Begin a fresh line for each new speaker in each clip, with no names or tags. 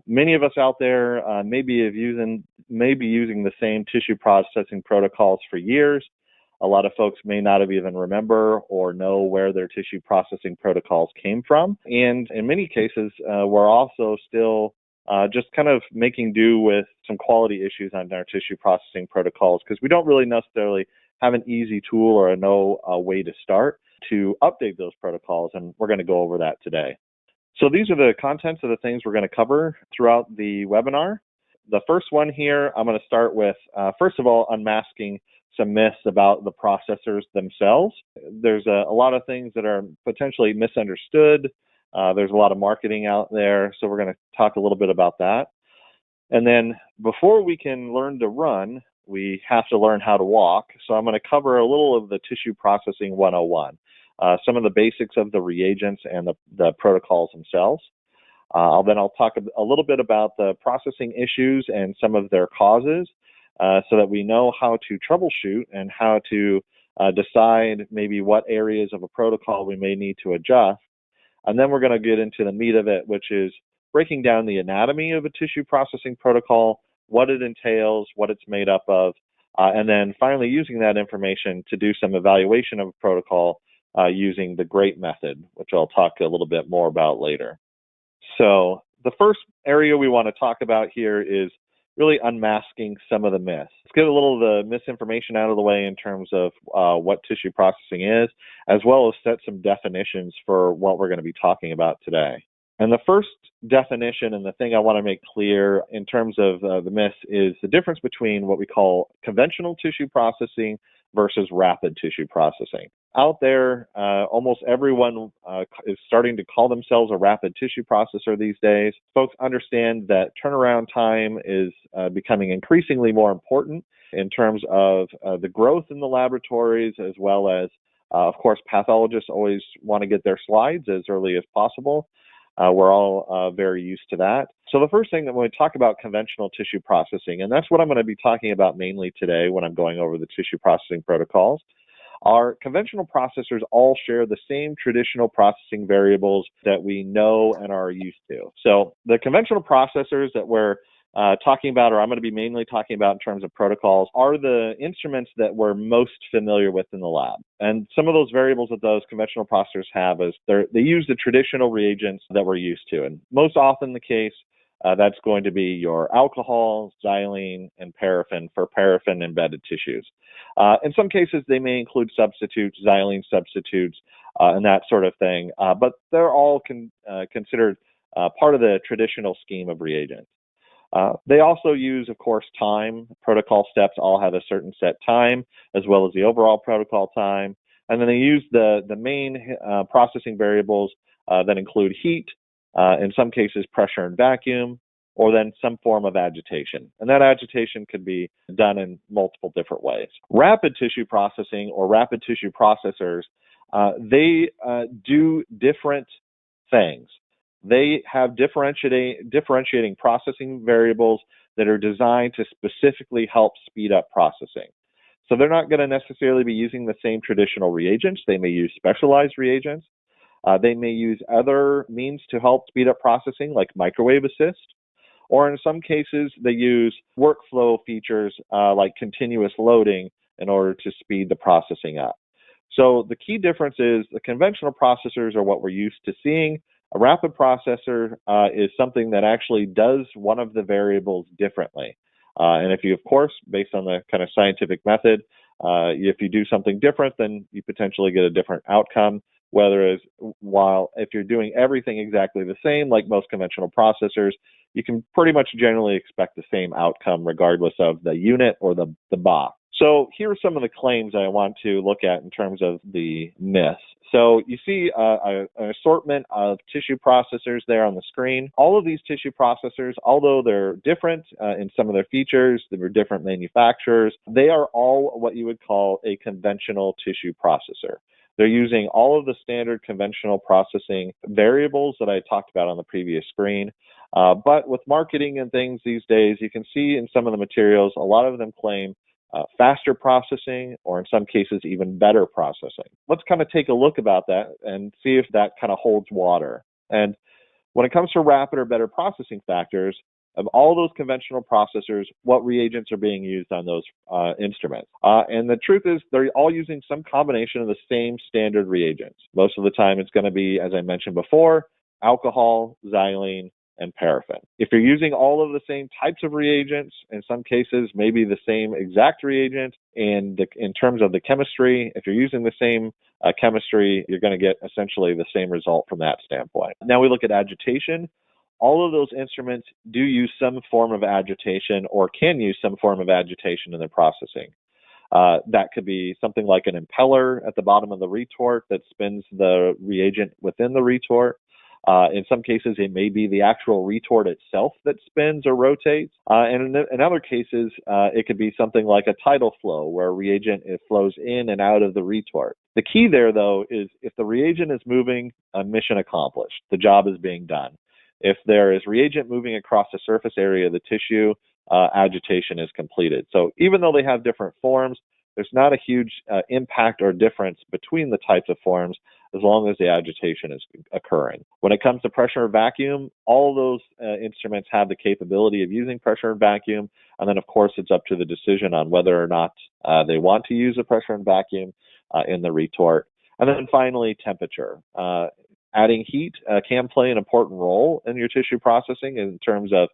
Many of us out there may be using the same tissue processing protocols for years. A lot of folks may not have even remember or know where their tissue processing protocols came from. And in many cases, we're also still just kind of making do with some quality issues on our tissue processing protocols because we don't really necessarily have an easy tool or a way to start to update those protocols. And we're going to go over that today. So these are the contents of the things we're going to cover throughout the webinar. The first one here, I'm going to start with, first of all, unmasking some myths about the processors themselves. There's a lot of things that are potentially misunderstood. There's a lot of marketing out there, so we're going to talk a little bit about that. And then before we can learn to run, we have to learn how to walk. So I'm going to cover a little of the tissue processing 101, some of the basics of the reagents and the protocols themselves. Then I'll talk a little bit about the processing issues and some of their causes so that we know how to troubleshoot and how to decide maybe what areas of a protocol we may need to adjust. And then we're going to get into the meat of it, which is breaking down the anatomy of a tissue processing protocol, what it entails, what it's made up of, and then finally using that information to do some evaluation of a protocol using the GREAT method, which I'll talk a little bit more about later. So the first area we want to talk about here is really unmasking some of the myths. Let's get a little of the misinformation out of the way in terms of what tissue processing is, as well as set some definitions for what we're going to be talking about today. And the first definition and the thing I want to make clear in terms of the myths is the difference between what we call conventional tissue processing versus rapid tissue processing. Out there, almost everyone is starting to call themselves a rapid tissue processor these days. Folks understand that turnaround time is becoming increasingly more important in terms of the growth in the laboratories, as well as, of course, pathologists always want to get their slides as early as possible. We're all very used to that. So the first thing that when we talk about conventional tissue processing, and that's what I'm going to be talking about mainly today when I'm going over the tissue processing protocols, our conventional processors all share the same traditional processing variables that we know and are used to. So the conventional processors that we're talking about, or I'm going to be mainly talking about in terms of protocols, are the instruments that we're most familiar with in the lab. And some of those variables that those conventional processors have is they use the traditional reagents that we're used to. And most often the case, that's going to be your alcohol, xylene, and paraffin for paraffin-embedded tissues. In some cases, they may include substitutes, xylene substitutes, and that sort of thing. But they're all considered part of the traditional scheme of reagents. They also use, of course, time. Protocol steps all have a certain set time, as well as the overall protocol time. And then they use the main processing variables that include heat, in some cases pressure and vacuum, or then some form of agitation. And that agitation could be done in multiple different ways. Rapid tissue processing or rapid tissue processors, they do different things. They have differentiating processing variables that are designed to specifically help speed up processing. So they're not going to necessarily be using the same traditional reagents. They may use specialized reagents. They may use other means to help speed up processing, like microwave assist. Or in some cases, they use workflow features like continuous loading in order to speed the processing up. So the key difference is the conventional processors are what we're used to seeing. A rapid processor is something that actually does one of the variables differently. And if you, of course, based on the kind of scientific method, if you do something different, then you potentially get a different outcome. Whereas if you're doing everything exactly the same, like most conventional processors, you can pretty much generally expect the same outcome regardless of the unit or the box. So here are some of the claims I want to look at in terms of the myths. So you see an assortment of tissue processors there on the screen. All of these tissue processors, although they're different in some of their features, they're different manufacturers, they are all what you would call a conventional tissue processor. They're using all of the standard conventional processing variables that I talked about on the previous screen. But with marketing and things these days, you can see in some of the materials, a lot of them claim faster processing, or in some cases, even better processing. Let's kind of take a look about that and see if that kind of holds water. And When it comes to rapid or better processing factors, of all those conventional processors, what reagents are being used on those instruments? And the truth is, they're all using some combination of the same standard reagents. Most of the time, it's going to be, as I mentioned before, alcohol, xylene, and paraffin. If you're using all of the same types of reagents, in some cases, maybe the same exact reagent, and in terms of the chemistry, if you're using the same chemistry, you're going to get essentially the same result from that standpoint. Now we look at agitation. All of those instruments do use some form of agitation or can use some form of agitation in their processing. That could be something like an impeller at the bottom of the retort that spins the reagent within the retort. In some cases, it may be the actual retort itself that spins or rotates. And in other cases, it could be something like a tidal flow where a reagent flows in and out of the retort. The key there, though, is if the reagent is moving, mission accomplished. The job is being done. If there is reagent moving across the surface area of the tissue, agitation is completed. So even though they have different forms, there's not a huge impact or difference between the types of forms as long as the agitation is occurring. When it comes to pressure and vacuum, all those instruments have the capability of using pressure and vacuum, and then of course it's up to the decision on whether or not they want to use a pressure and vacuum in the retort. And then finally, temperature. Adding heat can play an important role in your tissue processing in terms of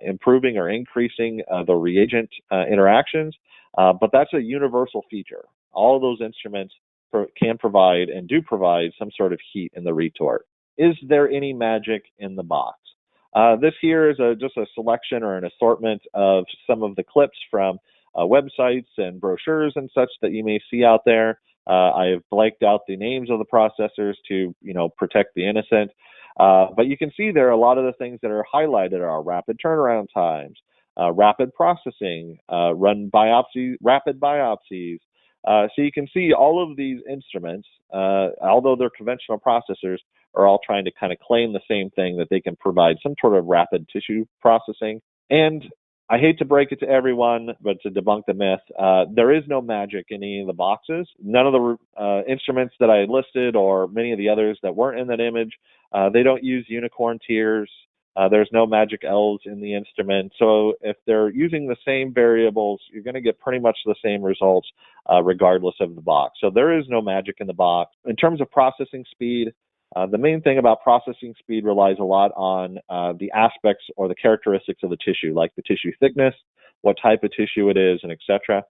improving or increasing the reagent interactions, but that's a universal feature. All of those instruments can provide and do provide some sort of heat in the retort. Is there any magic in the box? This here is just a selection or an assortment of some of the clips from websites and brochures and such that you may see out there. I have blanked out the names of the processors to, protect the innocent. But you can see there a lot of the things that are highlighted are rapid turnaround times, rapid processing, rapid biopsies. So you can see all of these instruments, although they're conventional processors, are all trying to kind of claim the same thing, that they can provide some sort of rapid tissue processing. And I hate to break it to everyone, but to debunk the myth, there is no magic in any of the boxes. None of the instruments that I listed or many of the others that weren't in that image, they don't use unicorn tears. There's no magic elves in the instrument. So if they're using the same variables, you're going to get pretty much the same results regardless of the box. So there is no magic in the box. In terms of processing speed, the main thing about processing speed relies a lot on the aspects or the characteristics of the tissue, like the tissue thickness, what type of tissue it is, and etc.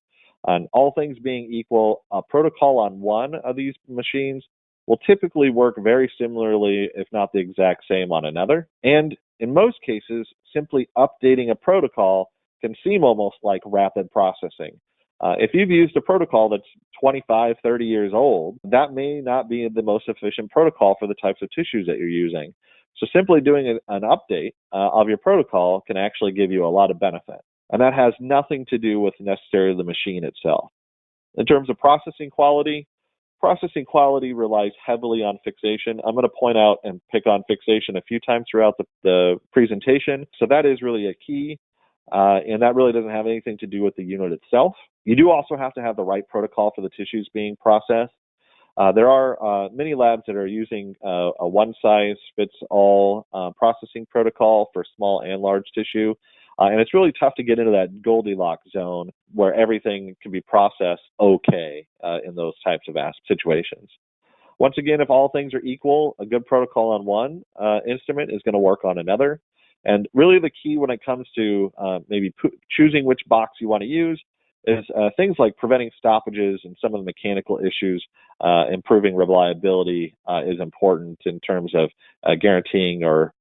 And all things being equal, a protocol on one of these machines will typically work very similarly, if not the exact same, on another. And in most cases, simply updating a protocol can seem almost like rapid processing. If you've used a protocol that's 25, 30 years old, that may not be the most efficient protocol for the types of tissues that you're using. So simply doing an update of your protocol can actually give you a lot of benefit. And that has nothing to do with necessarily the machine itself. In terms of processing quality relies heavily on fixation. I'm going to point out and pick on fixation a few times throughout the presentation. So that is really a key. And that really doesn't have anything to do with the unit itself. You do also have to have the right protocol for the tissues being processed. There are many labs that are using a one-size-fits-all processing protocol for small and large tissue. And it's really tough to get into that Goldilocks zone where everything can be processed okay in those types of situations. Once again, if all things are equal, a good protocol on one instrument is going to work on another. And really the key when it comes to maybe choosing which box you want to use is things like preventing stoppages and some of the mechanical issues. Improving reliability is important in terms of guaranteeing or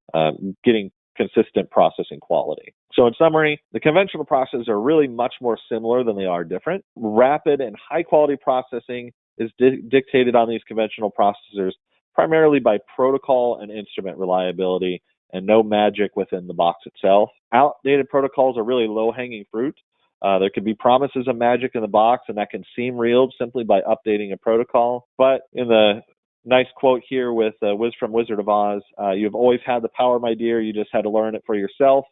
getting consistent processing quality. So in summary, the conventional processes are really much more similar than they are different. Rapid and high quality processing is dictated on these conventional processors primarily by protocol and instrument reliability, and no magic within the box itself. Outdated protocols are really low-hanging fruit. There could be promises of magic in the box, and that can seem real simply by updating a protocol. But in the nice quote here with Wiz from Wizard of Oz, you've always had the power, my dear, you just had to learn it for yourself.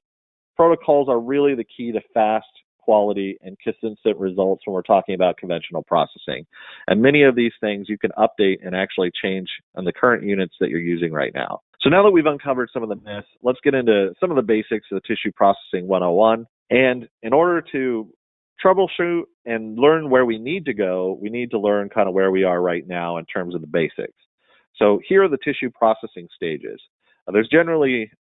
Protocols are really the key to fast, quality, and consistent results when we're talking about conventional processing. And many of these things you can update and actually change on the current units that you're using right now. So now that we've uncovered some of the myths, let's get into some of the basics of the tissue processing 101. And in order to troubleshoot and learn where we need to go, we need to learn kind of where we are right now in terms of the basics. So here are the tissue processing stages. There's generally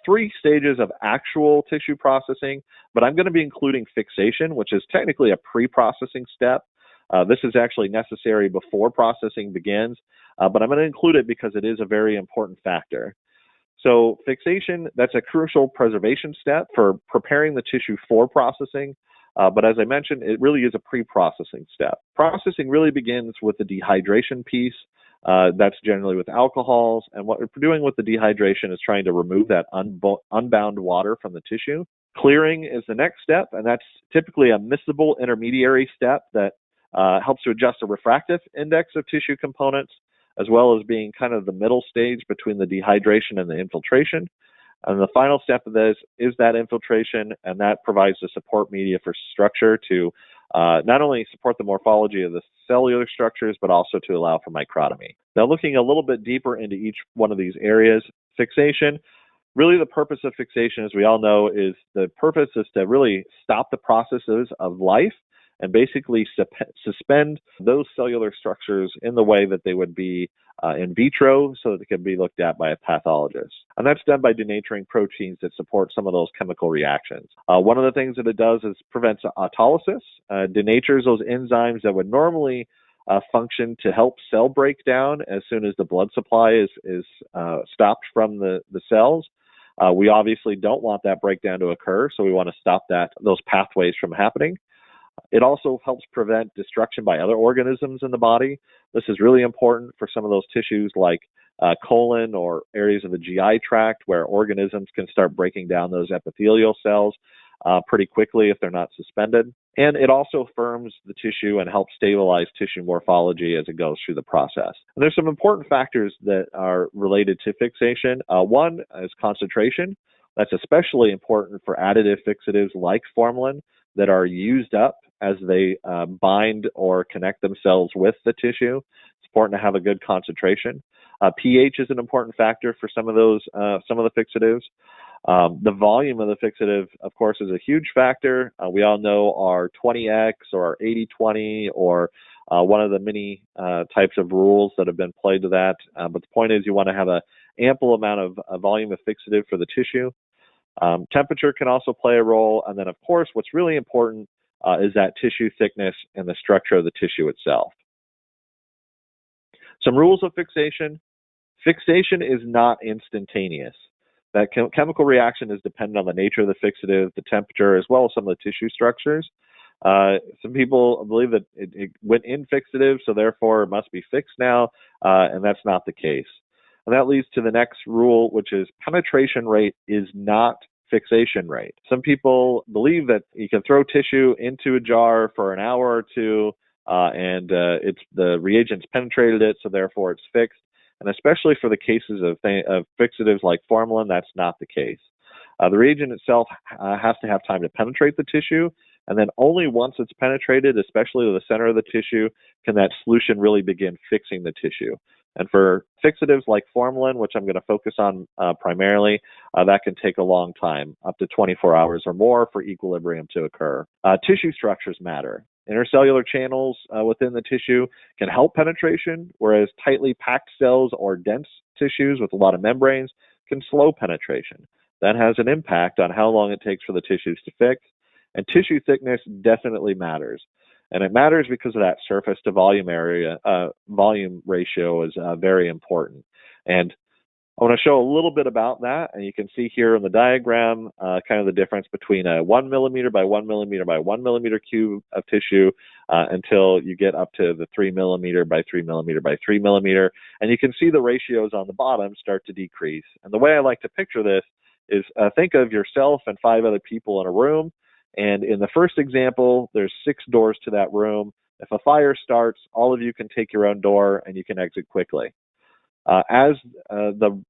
3 stages of actual tissue processing, but I'm going to be including fixation, which is technically a pre-processing step. This is actually necessary before processing begins, but I'm going to include it because it is a very important factor. So fixation, that's a crucial preservation step for preparing the tissue for processing. But as I mentioned, it really is a pre-processing step. Processing really begins with the dehydration piece. That's generally with alcohols. And what we're doing with the dehydration is trying to remove that unbound water from the tissue. Clearing is the next step, and that's typically a miscible intermediary step that helps to adjust the refractive index of tissue components, as well as being kind of the middle stage between the dehydration and the infiltration. And the final step of this is that infiltration, and that provides the support media for structure to not only support the morphology of the cellular structures, but also to allow for microtomy. Now, looking a little bit deeper into each one of these areas, fixation, really the purpose of fixation, as we all know, is the purpose is to really stop the processes of life and basically suspend those cellular structures in the way that they would be in vitro so that they can be looked at by a pathologist. And that's done by denaturing proteins that support some of those chemical reactions. One of the things that it does is prevents autolysis, denatures those enzymes that would normally function to help cell breakdown as soon as the blood supply is stopped from the cells. We obviously don't want that breakdown to occur, so we want to stop those pathways from happening. It also helps prevent destruction by other organisms in the body. This is really important for some of those tissues like colon or areas of the GI tract where organisms can start breaking down those epithelial cells pretty quickly if they're not suspended. And it also firms the tissue and helps stabilize tissue morphology as it goes through the process. And there's some important factors that are related to fixation. One is concentration. That's especially important for additive fixatives like formalin that are used up as they bind or connect themselves with the tissue. It's important to have a good concentration. pH is an important factor for some of the fixatives. The volume of the fixative, of course, is a huge factor. We all know our 20x or our 80-20 or one of the many types of rules that have been played to that. But the point is you want to have an ample amount of volume of fixative for the tissue. Temperature can also play a role. And then, of course, what's really important is that tissue thickness and the structure of the tissue itself. Some rules of fixation. Fixation is not instantaneous. That chemical reaction is dependent on the nature of the fixative, the temperature, as well as some of the tissue structures. Some people believe that it went in fixative, so therefore it must be fixed now, and that's not the case. And that leads to the next rule, which is penetration rate is not fixation rate. Some people believe that you can throw tissue into a jar for an hour or two, and the reagents penetrated it, so therefore it's fixed. And especially for the cases of fixatives like formalin, that's not the case. The reagent itself has to have time to penetrate the tissue, and then only once it's penetrated, especially to the center of the tissue, can that solution really begin fixing the tissue. And for fixatives like formalin, which I'm going to focus on primarily, that can take a long time, up to 24 hours or more for equilibrium to occur. Tissue structures matter. Intercellular channels within the tissue can help penetration, whereas tightly packed cells or dense tissues with a lot of membranes can slow penetration. That has an impact on how long it takes for the tissues to fix. And tissue thickness definitely matters. And it matters because of that surface to volume volume ratio is very important. And I want to show a little bit about that. And you can see here in the diagram kind of the difference between a 1 millimeter by 1 millimeter by 1 millimeter cube of tissue until you get up to the 3 millimeter by 3 millimeter by 3 millimeter. And you can see the ratios on the bottom start to decrease. And the way I like to picture this is think of yourself and 5 other people in a room. And in the first example, there's 6 doors to that room. If a fire starts, all of you can take your own door and you can exit quickly. As the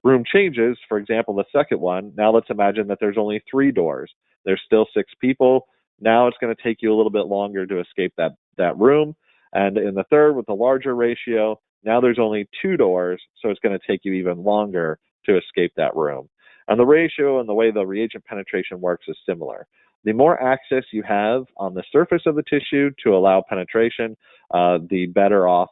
room changes, for example, the second one, now let's imagine that there's only 3 doors. There's still 6 people. Now it's going to take you a little bit longer to escape that room. And in the third, with the larger ratio, Now there's only 2 doors, so it's going to take you even longer to escape that room. And the ratio and the way the reagent penetration works is similar. The more access you have on the surface of the tissue to allow penetration, the better off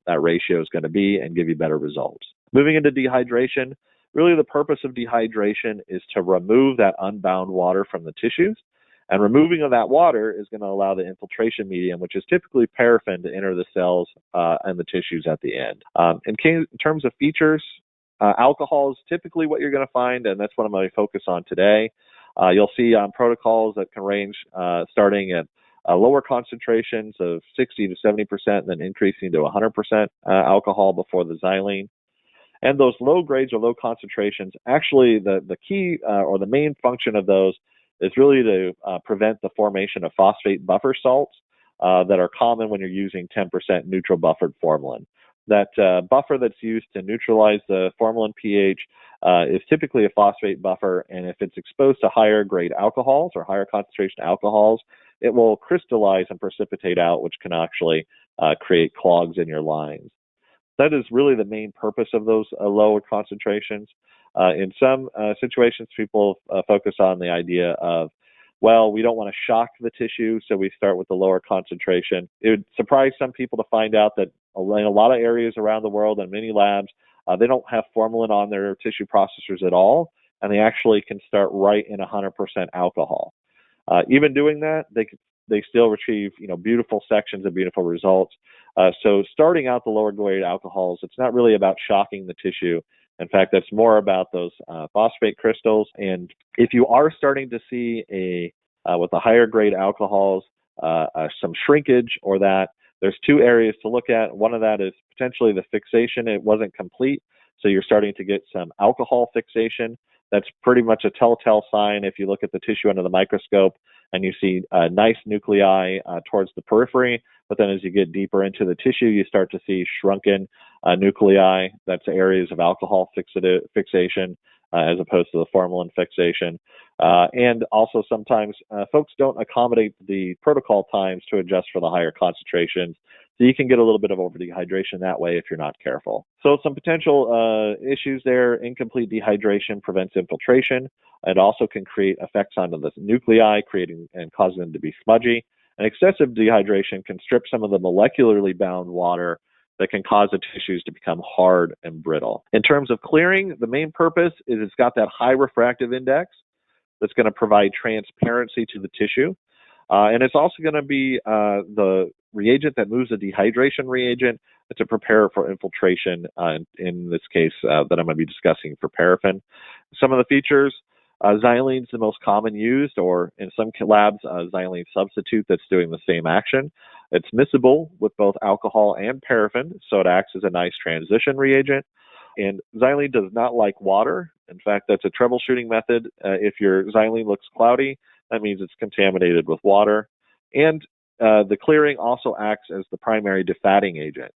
that ratio is going to be and give you better results. Moving into dehydration, really the purpose of dehydration is to remove that unbound water from the tissues. And removing of that water is going to allow the infiltration medium, which is typically paraffin, to enter the cells and the tissues at the end. In terms of features, alcohol is typically what you're going to find, and that's what I'm going to focus on today. You'll see protocols that can range starting at lower concentrations of 60 to 70%, and then increasing to 100% alcohol before the xylene. And those low grades or low concentrations, actually the key or the main function of those is really to prevent the formation of phosphate buffer salts that are common when you're using 10% neutral buffered formalin. That buffer that's used to neutralize the formalin pH is typically a phosphate buffer, and if it's exposed to higher grade alcohols or higher concentration alcohols, it will crystallize and precipitate out, which can actually create clogs in your lines. That is really the main purpose of those lower concentrations. In some situations, people focus on the idea of, well, we don't want to shock the tissue, so we start with the lower concentration. It would surprise some people to find out that in a lot of areas around the world and many labs, they don't have formalin on their tissue processors at all, and they actually can start right in 100% alcohol. Even doing that, they still achieve beautiful sections and beautiful results. So starting out the lower grade alcohols, it's not really about shocking the tissue. In fact, that's more about those phosphate crystals. And if you are starting to see with the higher grade alcohols, some shrinkage or that, there's 2 areas to look at. One of that is potentially the fixation. It wasn't complete, so you're starting to get some alcohol fixation. That's pretty much a telltale sign if you look at the tissue under the microscope and you see nice nuclei towards the periphery, but then as you get deeper into the tissue, you start to see shrunken nuclei. That's areas of alcohol fixation as opposed to the formalin fixation. And also sometimes folks don't accommodate the protocol times to adjust for the higher concentrations. So you can get a little bit of over-dehydration that way if you're not careful. So some potential issues there. Incomplete dehydration prevents infiltration. It also can create effects onto the nuclei, creating and causing them to be smudgy. And excessive dehydration can strip some of the molecularly bound water that can cause the tissues to become hard and brittle. In terms of clearing, the main purpose is it's got that high refractive index that's going to provide transparency to the tissue. And it's also going to be the reagent that moves the dehydration reagent to prepare for infiltration, in this case that I'm going to be discussing for paraffin. Some of the features, xylene is the most common used, or in some labs, xylene substitute that's doing the same action. It's miscible with both alcohol and paraffin, so it acts as a nice transition reagent. And xylene does not like water. In fact, that's a troubleshooting method. If your xylene looks cloudy, that means it's contaminated with water. And the clearing also acts as the primary defatting agent.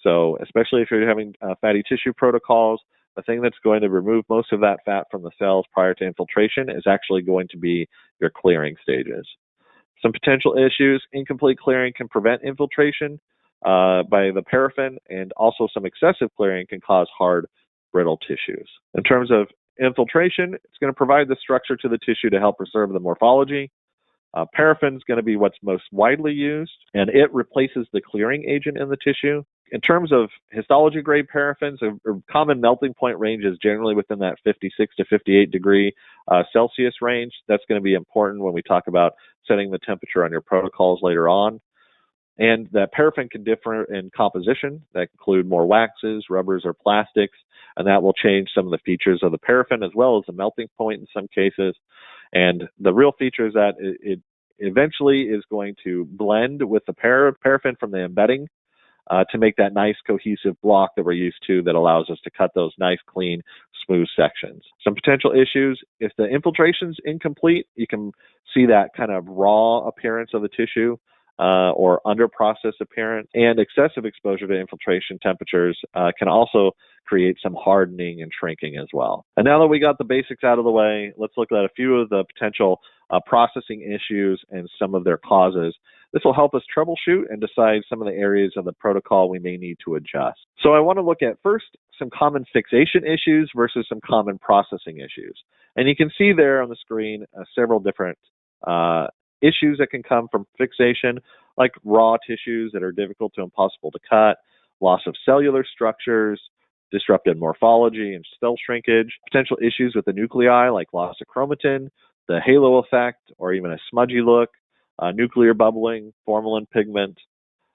So especially if you're having fatty tissue protocols, the thing that's going to remove most of that fat from the cells prior to infiltration is actually going to be your clearing stages. Some potential issues: incomplete clearing can prevent infiltration by the paraffin, and also some excessive clearing can cause hard, brittle tissues. In terms of infiltration, it's going to provide the structure to the tissue to help preserve the morphology. Paraffin is going to be what's most widely used, and it replaces the clearing agent in the tissue. In terms of histology grade paraffins, a common melting point range is generally within that 56 to 58 degree Celsius range. That's going to be important when we talk about setting the temperature on your protocols later on. And that paraffin can differ in composition. That include more waxes, rubbers, or plastics, and that will change some of the features of the paraffin as well as the melting point in some cases. And the real feature is that it eventually is going to blend with the paraffin from the embedding to make that nice cohesive block that we're used to that allows us to cut those nice, clean, smooth sections. Some potential issues: if the infiltration's incomplete, you can see that kind of raw appearance of the tissue or under-processed appearance. And excessive exposure to infiltration temperatures can also create some hardening and shrinking as well. And now that we got the basics out of the way, let's look at a few of the potential processing issues and some of their causes. This will help us troubleshoot and decide some of the areas of the protocol we may need to adjust. So I want to look at first some common fixation issues versus some common processing issues. And you can see there on the screen several different issues that can come from fixation, like raw tissues that are difficult to impossible to cut, loss of cellular structures, disrupted morphology and cell shrinkage, potential issues with the nuclei like loss of chromatin, the halo effect, or even a smudgy look, nuclear bubbling, formalin pigment.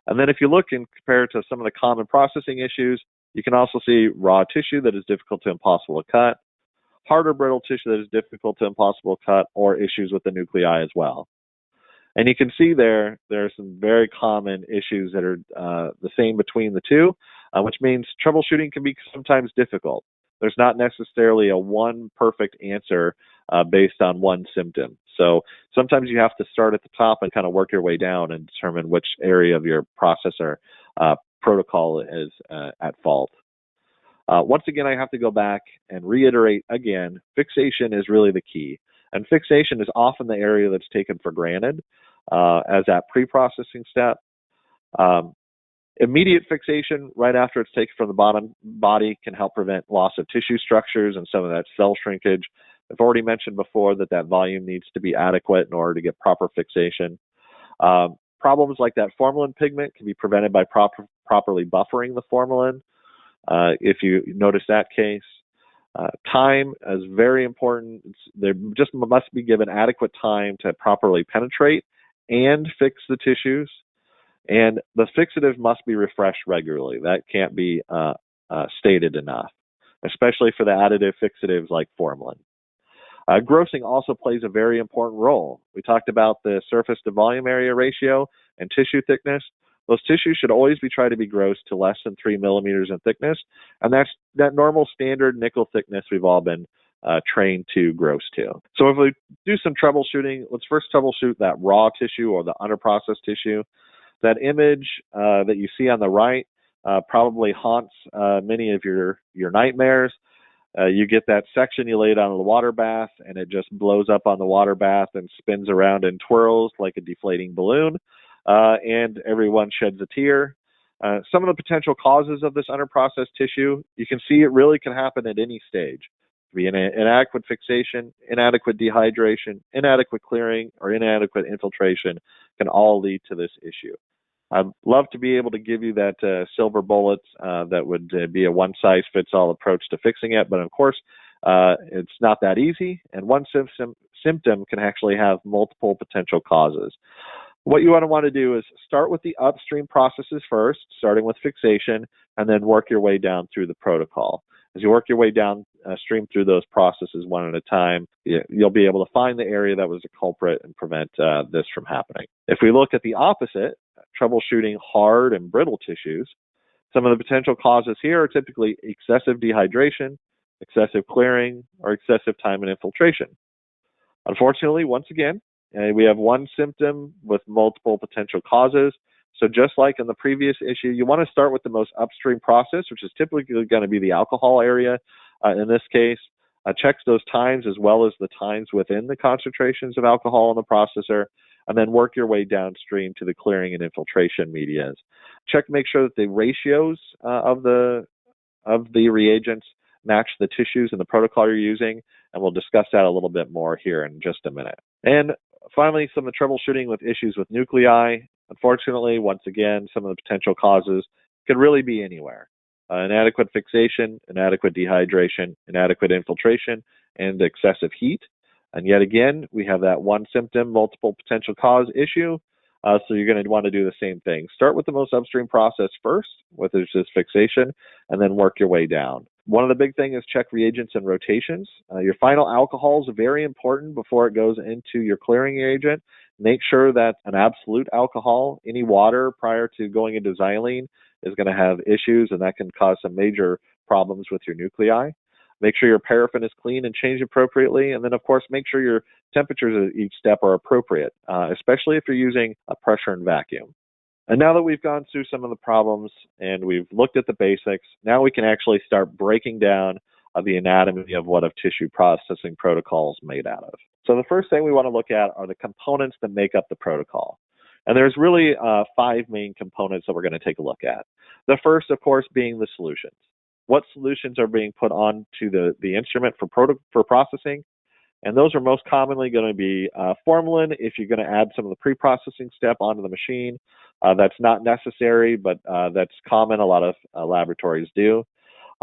And then if you look and compare it to some of the common processing issues, you can also see raw tissue that is difficult to impossible to cut, hard or brittle tissue that is difficult to impossible to cut, or issues with the nuclei as well. And you can see there are some very common issues that are the same between the two, which means troubleshooting can be sometimes difficult. There's not necessarily a one perfect answer based on one symptom. So sometimes you have to start at the top and kind of work your way down and determine which area of your processor protocol is at fault. Once again, I have to go back and reiterate again, fixation is really the key. And fixation is often the area that's taken for granted as that pre-processing step. Immediate fixation right after it's taken from the body can help prevent loss of tissue structures and some of that cell shrinkage. I've already mentioned before that volume needs to be adequate in order to get proper fixation. Problems like that formalin pigment can be prevented by properly buffering the formalin. If you notice that case. Time is very important. There just must be given adequate time to properly penetrate and fix the tissues. And the fixative must be refreshed regularly. That can't be stated enough, especially for the additive fixatives like formalin. Grossing also plays a very important role. We talked about the surface to volume area ratio and tissue thickness. Those tissues should always be tried to be grossed to less than 3 millimeters in thickness, and that's that normal standard nickel thickness we've all been trained to gross to. So if we do some troubleshooting, let's first troubleshoot that raw tissue or the underprocessed tissue. That image that you see on the right probably haunts many of your nightmares. You get that section, you lay it on the water bath, and it just blows up on the water bath and spins around and twirls like a deflating balloon. And everyone sheds a tear. Some of the potential causes of this underprocessed tissue, you can see it really can happen at any stage. It could be inadequate fixation, inadequate dehydration, inadequate clearing, or inadequate infiltration can all lead to this issue. I'd love to be able to give you that silver bullet that would be a one-size-fits-all approach to fixing it, but of course, it's not that easy, and one symptom can actually have multiple potential causes. What you want to do is start with the upstream processes first, starting with fixation, and then work your way down through the protocol. As you work your way downstream through those processes one at a time, you'll be able to find the area that was a culprit and prevent this from happening. If we look at the opposite, troubleshooting hard and brittle tissues, some of the potential causes here are typically excessive dehydration, excessive clearing, or excessive time in infiltration. Unfortunately, once again, we have one symptom with multiple potential causes. So just like in the previous issue, you want to start with the most upstream process, which is typically going to be the alcohol area. In this case, checks those times as well as the times within the concentrations of alcohol in the processor, and then work your way downstream to the clearing and infiltration medias. Check to make sure that the ratios of the reagents match the tissues and the protocol you're using, and we'll discuss that a little bit more here in just a minute. And finally, some of the troubleshooting with issues with nuclei. Unfortunately, once again, some of the potential causes could really be anywhere. Inadequate fixation, inadequate dehydration, inadequate infiltration, and excessive heat. And yet again, we have that one symptom, multiple potential cause issue. So you're going to want to do the same thing. Start with the most upstream process first, which is this fixation, and then work your way down. One of the big things is check reagents and rotations. Your final alcohol is very important before it goes into your clearing agent. Make sure that an absolute alcohol, any water prior to going into xylene, is going to have issues, and that can cause some major problems with your nuclei. Make sure your paraffin is clean and changed appropriately. And then, of course, make sure your temperatures at each step are appropriate, especially if you're using a pressure and vacuum. And now that we've gone through some of the problems and we've looked at the basics, now we can actually start breaking down the anatomy of what a tissue processing protocol is made out of. So the first thing we want to look at are the components that make up the protocol. And there's really 5 main components that we're going to take a look at. The first, of course, being the solutions. What solutions are being put onto the instrument for processing? And those are most commonly going to be formalin if you're going to add some of the pre-processing step onto the machine. That's not necessary, but that's common. A lot of laboratories do.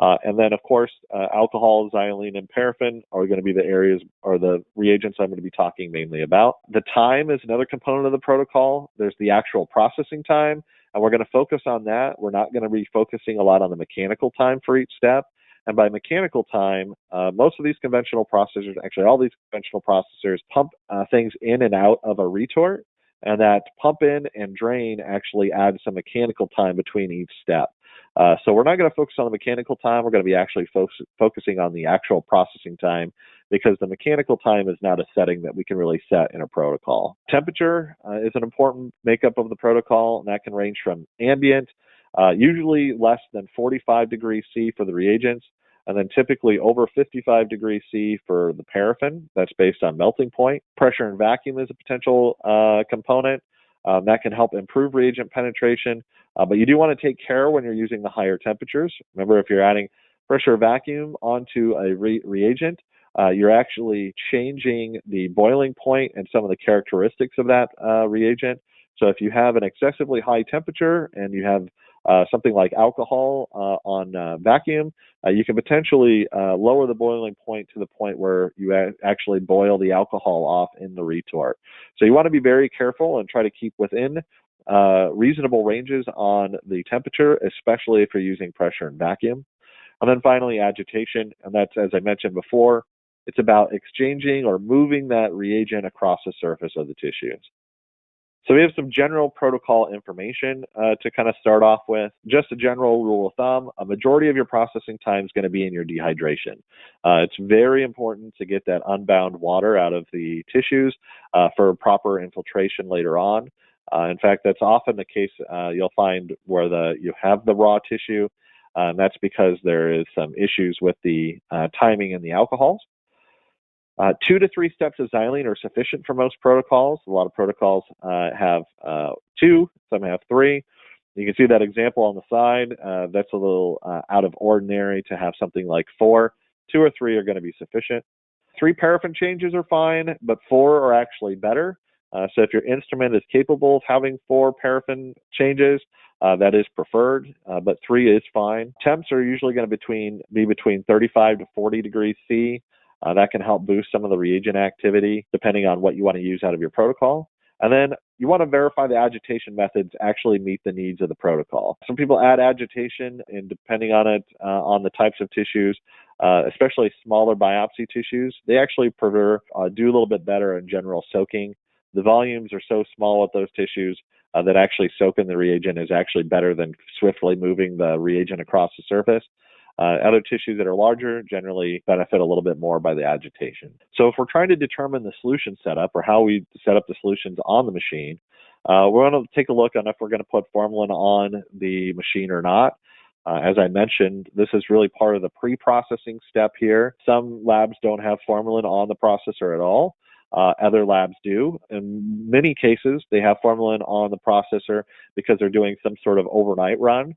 And then, of course, alcohol, xylene, and paraffin are going to be the areas or the reagents I'm going to be talking mainly about. The time is another component of the protocol. There's the actual processing time, and we're going to focus on that. We're not going to be focusing a lot on the mechanical time for each step. And by mechanical time, most of these conventional processors, actually all these conventional processors, pump things in and out of a retort, and that pump in and drain actually adds some mechanical time between each step. So we're not going to focus on the mechanical time. We're going to be actually focusing on the actual processing time, because the mechanical time is not a setting that we can really set in a protocol. Temperature is an important makeup of the protocol, and that can range from ambient, usually less than 45 degrees C for the reagents, and then typically over 55 degrees C for the paraffin. That's based on melting point. Pressure and vacuum is a potential component. That can help improve reagent penetration, but you do want to take care when you're using the higher temperatures. Remember, if you're adding pressure or vacuum onto a reagent, you're actually changing the boiling point and some of the characteristics of that reagent. So if you have an excessively high temperature and you have something like alcohol on vacuum, you can potentially lower the boiling point to the point where you actually boil the alcohol off in the retort. So you want to be very careful and try to keep within reasonable ranges on the temperature, especially if you're using pressure and vacuum. And then finally, agitation, and that's, as I mentioned before, it's about exchanging or moving that reagent across the surface of the tissues. So we have some general protocol information to kind of start off with. Just a general rule of thumb, a majority of your processing time is going to be in your dehydration. It's very important to get that unbound water out of the tissues for proper infiltration later on. In fact, that's often the case you'll find where you have the raw tissue, and that's because there is some issues with the timing in the alcohols. 2 to 3 steps of xylene are sufficient for most protocols. A lot of protocols have 2, some have 3. You can see that example on the side. That's a little out of ordinary to have something like 4. 2 or 3 are going to be sufficient. 3 paraffin changes are fine, but 4 are actually better. So if your instrument is capable of having 4 paraffin changes, that is preferred, but 3 is fine. Temps are usually going to be between 35 to 40 degrees C. That can help boost some of the reagent activity depending on what you want to use out of your protocol. And then you want to verify the agitation methods actually meet the needs of the protocol. Some people add agitation, and depending on it, on the types of tissues, especially smaller biopsy tissues, they actually do a little bit better in general soaking. The volumes are so small with those tissues that actually soaking the reagent is actually better than swiftly moving the reagent across the surface. Other tissues that are larger generally benefit a little bit more by the agitation. So if we're trying to determine the solution setup or how we set up the solutions on the machine, we're going to take a look on if we're going to put formalin on the machine or not. As I mentioned, this is really part of the pre-processing step here. Some labs don't have formalin on the processor at all. Other labs do. In many cases, they have formalin on the processor because they're doing some sort of overnight run.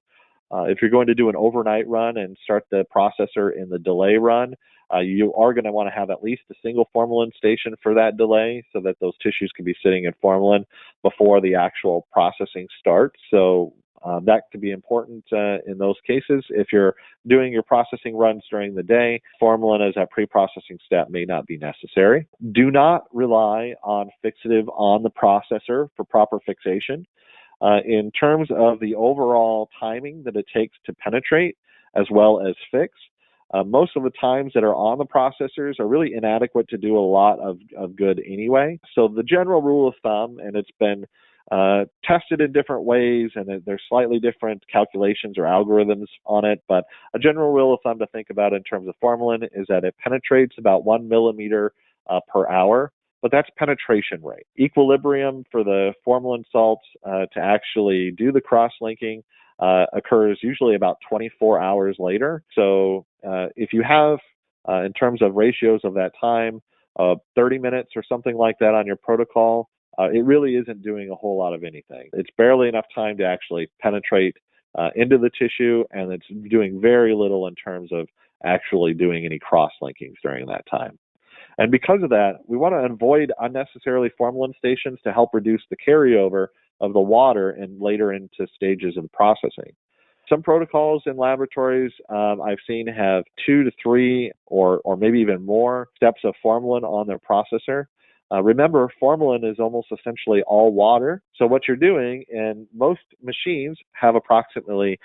If you're going to do an overnight run and start the processor in the delay run, you are going to want to have at least a single formalin station for that delay so that those tissues can be sitting in formalin before the actual processing starts. So that could be important in those cases. If you're doing your processing runs during the day, formalin as a pre-processing step may not be necessary. Do not rely on fixative on the processor for proper fixation. In terms of the overall timing that it takes to penetrate as well as fix, most of the times that are on the processors are really inadequate to do a lot of good anyway. So the general rule of thumb, and it's been tested in different ways, and there's slightly different calculations or algorithms on it, but a general rule of thumb to think about in terms of formalin is that it penetrates about 1 millimeter per hour. But that's penetration rate. Equilibrium for the formalin salts to actually do the cross-linking occurs usually about 24 hours later. So if you have, in terms of ratios of that time, 30 minutes or something like that on your protocol, it really isn't doing a whole lot of anything. It's barely enough time to actually penetrate into the tissue, and it's doing very little in terms of actually doing any cross-linkings during that time. And because of that, we want to avoid unnecessarily formalin stations to help reduce the carryover of the water and later into stages of the processing. Some protocols in laboratories I've seen have 2 to 3 or maybe even more steps of formalin on their processor. Remember, formalin is almost essentially all water. So what you're doing, and most machines have approximately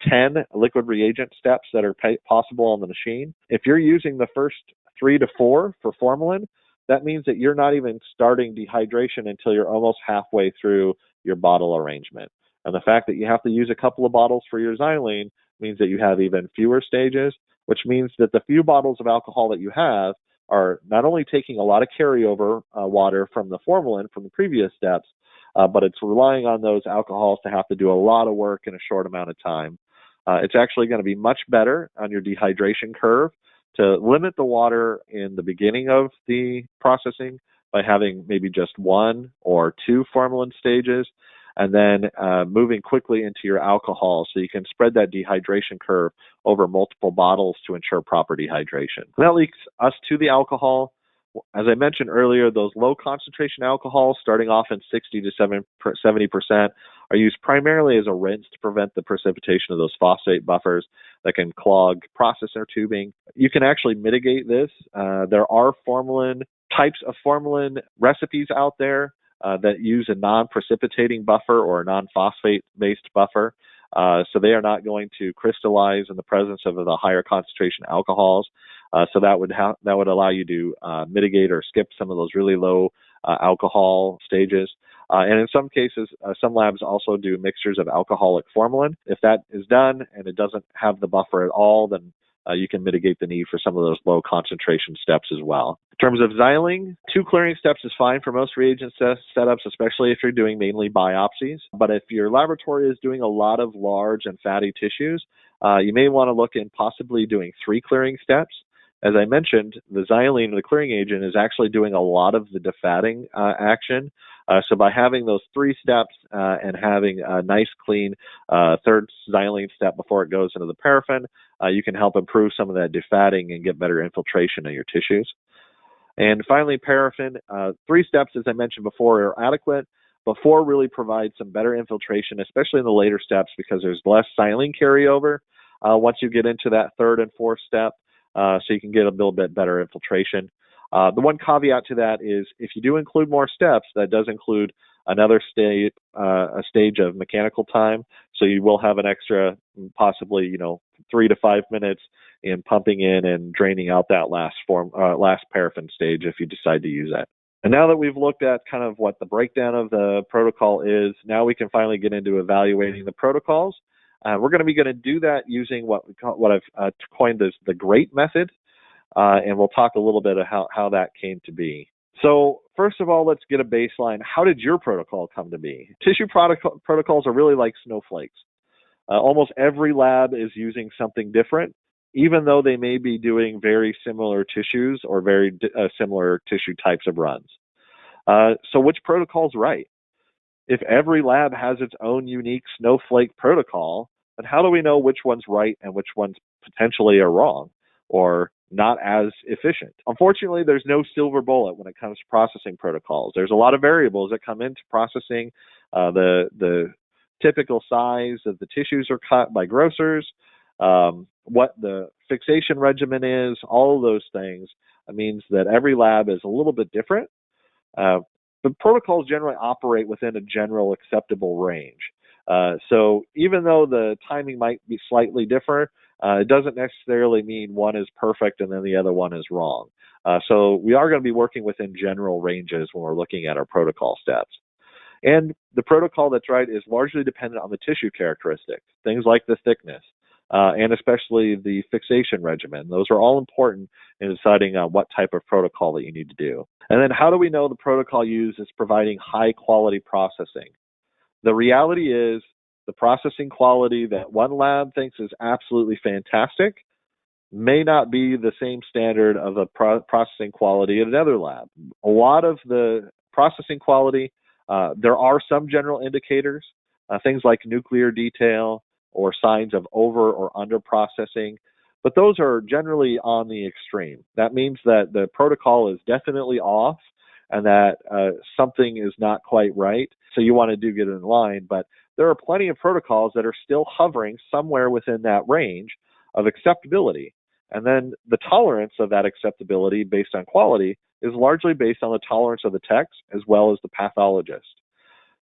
10 liquid reagent steps that are possible on the machine. If you're using the first 3 to 4 for formalin, that means that you're not even starting dehydration until you're almost halfway through your bottle arrangement. And the fact that you have to use a couple of bottles for your xylene means that you have even fewer stages, which means that the few bottles of alcohol that you have are not only taking a lot of carryover water from the formalin from the previous steps, but it's relying on those alcohols to have to do a lot of work in a short amount of time. It's actually going to be much better on your dehydration curve to limit the water in the beginning of the processing by having maybe just 1 or 2 formalin stages, and then moving quickly into your alcohol so you can spread that dehydration curve over multiple bottles to ensure proper dehydration. And that leads us to the alcohol. As I mentioned earlier, those low concentration alcohols starting off in 60 to 70% are used primarily as a rinse to prevent the precipitation of those phosphate buffers that can clog processor tubing. You can actually mitigate this. There are types of formalin recipes out there that use a non-precipitating buffer or a non-phosphate-based buffer. So they are not going to crystallize in the presence of the higher concentration alcohols. So that would allow you to mitigate or skip some of those really low alcohol stages. And in some cases, some labs also do mixtures of alcoholic formalin. If that is done and it doesn't have the buffer at all, then you can mitigate the need for some of those low concentration steps as well. In terms of xylene, 2 clearing steps is fine for most reagent setups, especially if you're doing mainly biopsies. But if your laboratory is doing a lot of large and fatty tissues, you may want to look in possibly doing 3 clearing steps. As I mentioned, the xylene, the clearing agent, is actually doing a lot of the defatting action. So by having those 3 steps and having a nice, clean third xylene step before it goes into the paraffin, you can help improve some of that defatting and get better infiltration in your tissues. And finally, paraffin, 3 steps, as I mentioned before, are adequate, but 4 really provide some better infiltration, especially in the later steps because there's less xylene carryover once you get into that 3rd and 4th step. So you can get a little bit better infiltration. The one caveat to that is if you do include more steps, that does include another stage of mechanical time. So you will have an extra, possibly 3 to 5 minutes in pumping in and draining out that last paraffin stage if you decide to use that. And now that we've looked at kind of what the breakdown of the protocol is, now we can finally get into evaluating the protocols. We're going to do that using what I've coined as the GREAT method, and we'll talk a little bit of how that came to be. So first of all, let's get a baseline. How did your protocol come to be? Tissue protocols are really like snowflakes. Almost every lab is using something different, even though they may be doing very similar tissues or very similar tissue types of runs. So which protocol is right? If every lab has its own unique snowflake protocol, then how do we know which one's right and which ones potentially are wrong or not as efficient? Unfortunately, there's no silver bullet when it comes to processing protocols. There's a lot of variables that come into processing. The typical size of the tissues are cut by grocers, what the fixation regimen is, all of those things means that every lab is a little bit different. But protocols generally operate within a general acceptable range. So even though the timing might be slightly different, it doesn't necessarily mean one is perfect and then the other one is wrong. So we are going to be working within general ranges when we're looking at our protocol steps. And the protocol that's right is largely dependent on the tissue characteristics, things like the thickness, and especially the fixation regimen. Those are all important in deciding what type of protocol that you need to do. And then how do we know the protocol used is providing high quality processing? The reality is the processing quality that one lab thinks is absolutely fantastic may not be the same standard of the processing quality at another lab. A lot of the processing quality. There are some general indicators, things like nuclear detail or signs of over or under processing, but those are generally on the extreme. That means that the protocol is definitely off and that something is not quite right. So you want to do get in line, but there are plenty of protocols that are still hovering somewhere within that range of acceptability. And then the tolerance of that acceptability based on quality is largely based on the tolerance of the techs as well as the pathologist.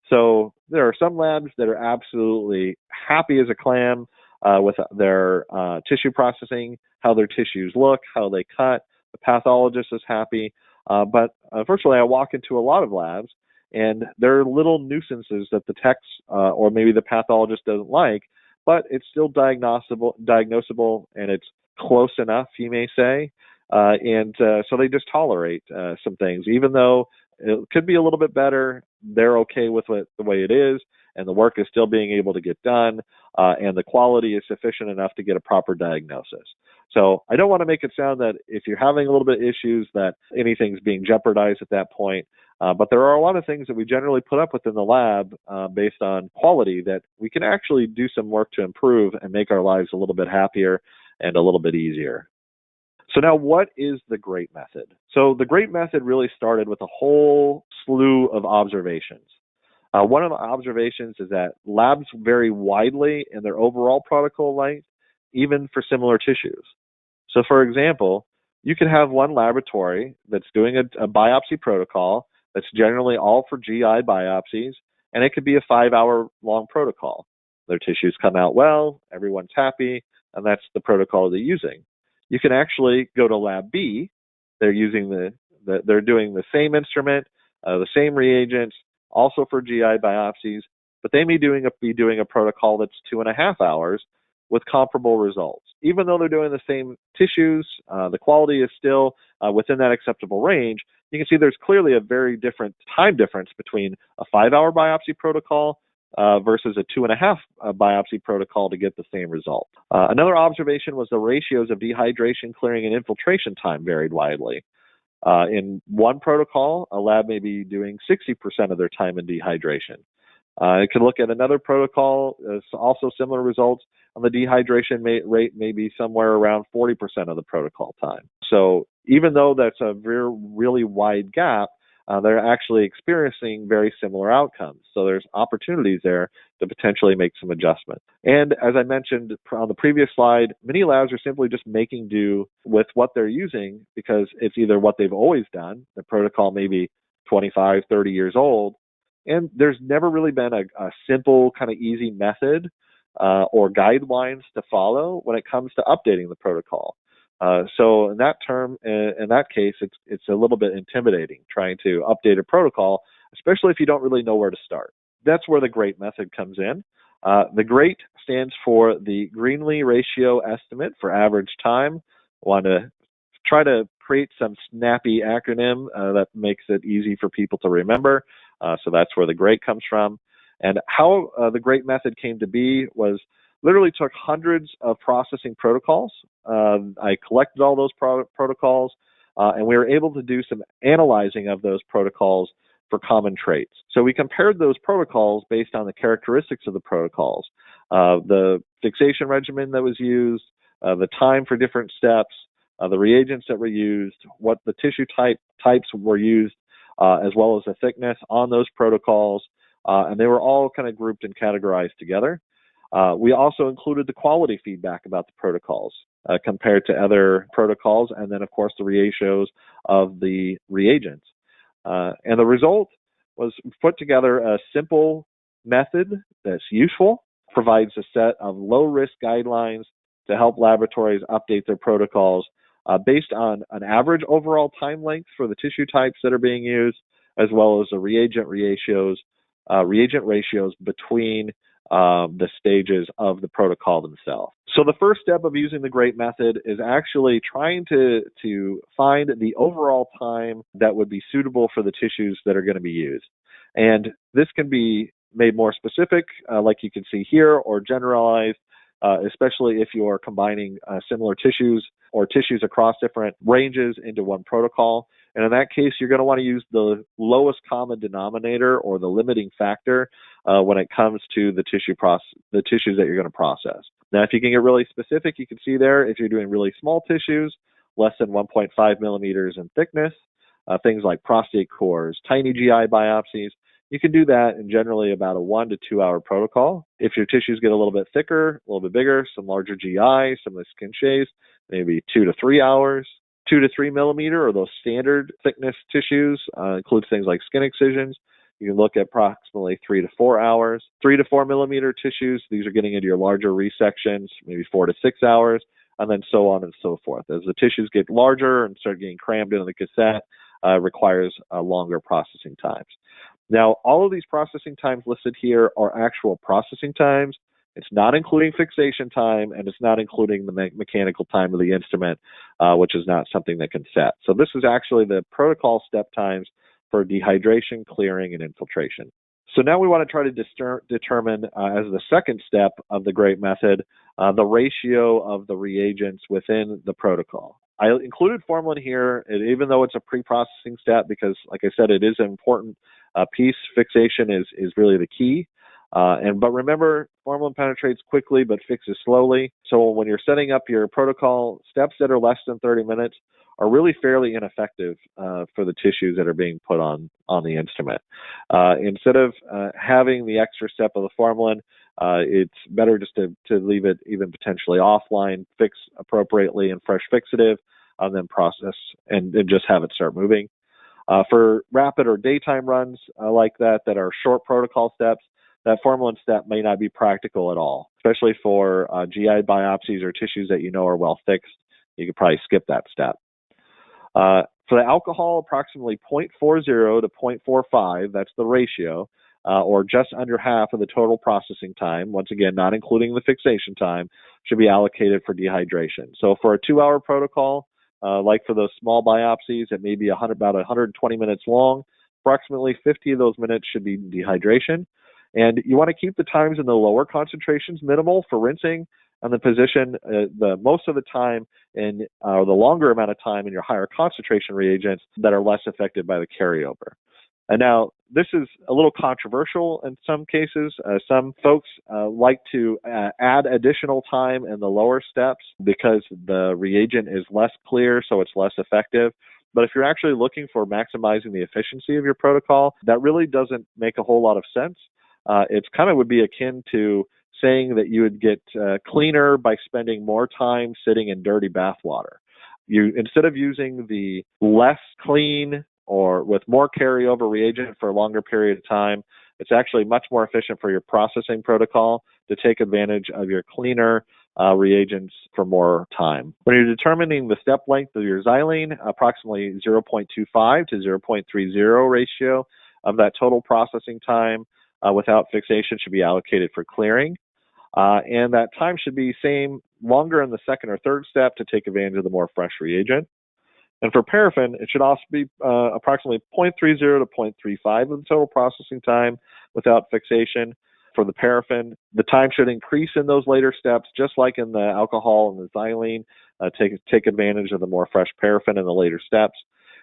So there are some labs that are absolutely happy as a clam with their tissue processing, how their tissues look, how they cut. The pathologist is happy. But unfortunately, I walk into a lot of labs, and there are little nuisances that the techs or maybe the pathologist doesn't like, but it's still diagnosable, and it's close enough, you may say. So they just tolerate some things. Even though it could be a little bit better, they're okay with it the way it is, and the work is still being able to get done, and the quality is sufficient enough to get a proper diagnosis. So I don't want to make it sound that if you're having a little bit of issues that anything's being jeopardized at that point, but there are a lot of things that we generally put up with in the lab based on quality that we can actually do some work to improve and make our lives a little bit happier and a little bit easier. So now, what is the GREAT method? So the GREAT method really started with a whole slew of observations. One of the observations is that labs vary widely in their overall protocol length, even for similar tissues. So for example, you could have one laboratory that's doing a biopsy protocol that's generally all for GI biopsies, and it could be a 5-hour-long protocol. Their tissues come out well, everyone's happy, and that's the protocol they're using. You can actually go to Lab B. They're using they're doing the same instrument, the same reagents, also for GI biopsies, but they may be doing a protocol that's 2.5 hours with comparable results. Even though they're doing the same tissues, the quality is still within that acceptable range. You can see there's clearly a very different time difference between a 5-hour biopsy protocol versus a 2.5 biopsy protocol to get the same result. Another observation was the ratios of dehydration, clearing, and infiltration time varied widely. In one protocol, a lab may be doing 60% of their time in dehydration. It can look at another protocol, also similar results, and the dehydration rate may be somewhere around 40% of the protocol time. So even though that's a really wide gap, they're actually experiencing very similar outcomes. So there's opportunities there to potentially make some adjustments. And as I mentioned on the previous slide, many labs are simply just making do with what they're using because it's either what they've always done, the protocol may be 25, 30 years old, and there's never really been a simple kind of easy method or guidelines to follow when it comes to updating the protocol. So in that case, it's a little bit intimidating trying to update a protocol, especially if you don't really know where to start. That's where the GREAT method comes in. The GREAT stands for the Greenlee Ratio Estimate for Average Time. I want to try to create some snappy acronym that makes it easy for people to remember. So that's where the GREAT comes from. And how the GREAT method came to be was literally took hundreds of processing protocols. I collected all those protocols, and we were able to do some analyzing of those protocols for common traits. So we compared those protocols based on the characteristics of the protocols, the fixation regimen that was used, the time for different steps, the reagents that were used, what the tissue types were used, as well as the thickness on those protocols, and they were all kind of grouped and categorized together. We also included the quality feedback about the protocols compared to other protocols, and then, of course, the ratios of the reagents. And the result was put together a simple method that's useful, provides a set of low-risk guidelines to help laboratories update their protocols based on an average overall time length for the tissue types that are being used, as well as the reagent ratios between the stages of the protocol themselves. So the first step of using the GREAT method is actually trying to find the overall time that would be suitable for the tissues that are going to be used. And this can be made more specific, like you can see here, or generalized especially if you are combining similar tissues or tissues across different ranges into one protocol. And in that case, you're going to want to use the lowest common denominator or the limiting factor when it comes to the tissues that you're going to process. Now, if you can get really specific, you can see there if you're doing really small tissues, less than 1.5 millimeters in thickness, things like prostate cores, tiny GI biopsies, you can do that in generally about a 1 to 2 hour protocol. If your tissues get a little bit thicker, a little bit bigger, some larger GI, some of the skin shaves, maybe 2 to 3 hours. 2 to 3 millimeter, or those standard thickness tissues, includes things like skin excisions. You can look at approximately 3 to 4 hours. 3 to 4 millimeter tissues, these are getting into your larger resections, maybe 4 to 6 hours, and then so on and so forth. As the tissues get larger and start getting crammed into the cassette, requires longer processing times. Now, all of these processing times listed here are actual processing times. It's not including fixation time, and it's not including the mechanical time of the instrument, which is not something that can set. So this is actually the protocol step times for dehydration, clearing, and infiltration. So now we want to try to determine, as the second step of the GREAT method, the ratio of the reagents within the protocol. I included formalin here, even though it's a pre-processing step, because, like I said, it is an important piece. Fixation is really the key. But remember, formalin penetrates quickly but fixes slowly. So when you're setting up your protocol, steps that are less than 30 minutes are really fairly ineffective for the tissues that are being put on the instrument. Instead of having the extra step of the formalin, it's better just to leave it even potentially offline, fix appropriately and fresh fixative, and then process and just have it start moving. For rapid or daytime runs like that are short protocol steps, that formalin step may not be practical at all, especially for GI biopsies or tissues that you know are well fixed. You could probably skip that step. For the alcohol, approximately 0.40 to 0.45, that's the ratio, or just under half of the total processing time, once again, not including the fixation time, should be allocated for dehydration. So for a 2-hour protocol, like for those small biopsies, it may be about 120 minutes long. Approximately 50 of those minutes should be dehydration. And you want to keep the times in the lower concentrations minimal for rinsing, and the position the most of the time in the longer amount of time in your higher concentration reagents that are less affected by the carryover. And now this is a little controversial in some cases. Some folks like to add additional time in the lower steps because the reagent is less clear, so it's less effective. But if you're actually looking for maximizing the efficiency of your protocol, that really doesn't make a whole lot of sense. It's kind of would be akin to saying that you would get cleaner by spending more time sitting in dirty bath water. You, instead of using the less clean or with more carryover reagent for a longer period of time, it's actually much more efficient for your processing protocol to take advantage of your cleaner reagents for more time. When you're determining the step length of your xylene, approximately 0.25 to 0.30 ratio of that total processing time without fixation should be allocated for clearing. And that time should be longer in the second or third step to take advantage of the more fresh reagent. And for paraffin, it should also be approximately 0.30 to 0.35 of the total processing time without fixation. For the paraffin, the time should increase in those later steps, just like in the alcohol and the xylene. Take advantage of the more fresh paraffin in the later steps.